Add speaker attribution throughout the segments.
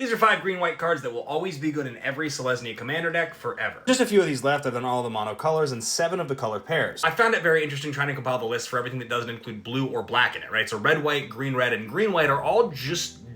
Speaker 1: These are 5 green-white cards that will always be good in every Selesnya commander deck forever.
Speaker 2: Just a few of these left, other than all the mono colors and 7 of the color pairs.
Speaker 1: I found it very interesting trying to compile the list for everything that doesn't include blue or black in it, right? So red, white, green, red, and green-white are all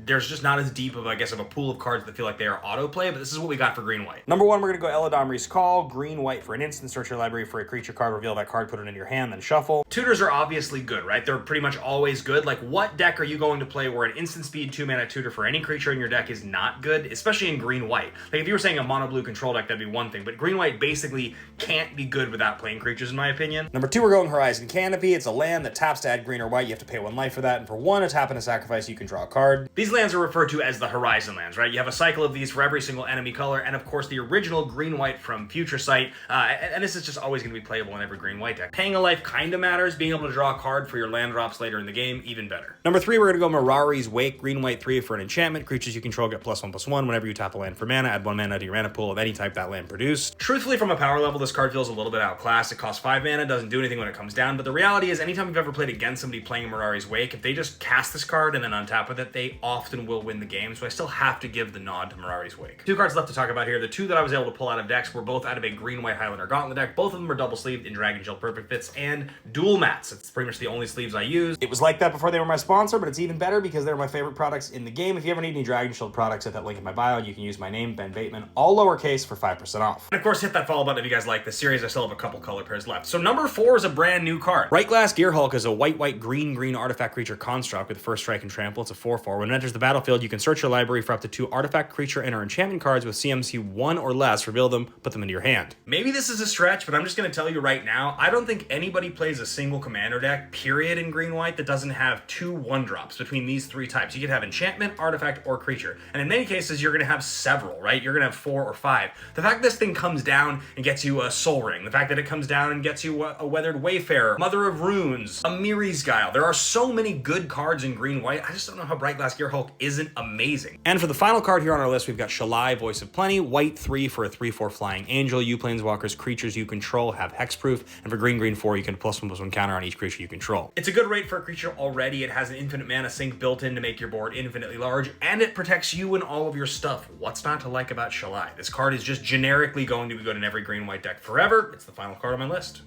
Speaker 1: there's just not as deep of, I guess, of a pool of cards that feel like they are autoplay, but this is what we got for green-white.
Speaker 2: Number 1, we're gonna go Eladamri's Call, green-white for an instant, search your library for a creature card, reveal that card, put it in your hand, then shuffle.
Speaker 1: Tutors are obviously good, right? They're pretty much always good. Like, what deck are you going to play where an instant speed 2-mana tutor for any creature in your deck is not good, especially in green-white? Like, if you were saying a mono-blue control deck, that'd be one thing, but green-white basically can't be good without playing creatures, in my opinion.
Speaker 2: Number 2, we're going Horizon Canopy. It's a land that taps to add green or white. You have to pay 1 life for that, and for 1, a tap and a sacrifice, you can draw a card.
Speaker 1: These lands are referred to as the Horizon lands, right? You have a cycle of these for every single enemy color, and of course the original green-white from Future Sight, and this is just always going to be playable in every green-white deck. Paying a life kind of matters. Being able to draw a card for your land drops later in the game, even better.
Speaker 2: Number 3, we're going to go Mirari's Wake, green-white 3 for an enchantment. Creatures you control get +1/+1 whenever you tap a land for mana. Add 1 mana to your mana pool of any type that land produced.
Speaker 1: Truthfully, from a power level, this card feels a little bit outclassed. It costs 5 mana, doesn't do anything when it comes down, but the reality is anytime you've ever played against somebody playing Mirari's Wake, if they just cast this card and then untap with it, they often will win the game, so I still have to give the nod to Mirari's Wake. 2 cards left to talk about here. The 2 that I was able to pull out of decks were both out of a green-white Highlander Gauntlet deck. Both of them are double-sleeved in Dragon Shield Perfect Fits and dual mats. It's pretty much the only sleeves I use.
Speaker 2: It was like that before they were my sponsor, but it's even better because they're my favorite products in the game. If you ever need any Dragon Shield products, hit that link in my bio and you can use my name, Ben Bateman, all lowercase, for 5% off.
Speaker 1: And of course, hit that follow button if you guys like this series. I still have a couple color pairs left. So number 4 is a brand new card.
Speaker 2: Bright Glass Gearhulk is a white, green artifact creature construct with first strike and trample. It's a 4/4. When it enters the battlefield, you can search your library for up to 2 artifact, creature, and or enchantment cards with CMC 1 or less, reveal them, put them into your hand.
Speaker 1: Maybe this is a stretch, but I'm just going to tell you right now, I don't think anybody plays a single commander deck, period, in green-white that doesn't have 2 1-drops between these 3 types. You could have enchantment, artifact, or creature. And in many cases, you're going to have several, right? You're going to have 4 or 5. The fact this thing comes down and gets you a Soul Ring, the fact that it comes down and gets you a Weathered Wayfarer, Mother of Runes, a Miri's Guile. There are so many good cards in green-white. I just don't know how Bright Glass Gearhulk isn't amazing.
Speaker 2: And for the final card here on our list, we've got Shalai, Voice of Plenty, white 3 for a 3/4 flying angel. You planeswalkers, creatures you control have hexproof, and for green 4, you can +1/+1 counter on each creature you control.
Speaker 1: It's a good rate for a creature already. It has an infinite mana sink built in to make your board infinitely large, and it protects you and all of your stuff. What's not to like about Shalai? This card is just generically going to be good in every green-white deck forever. It's the final card on my list.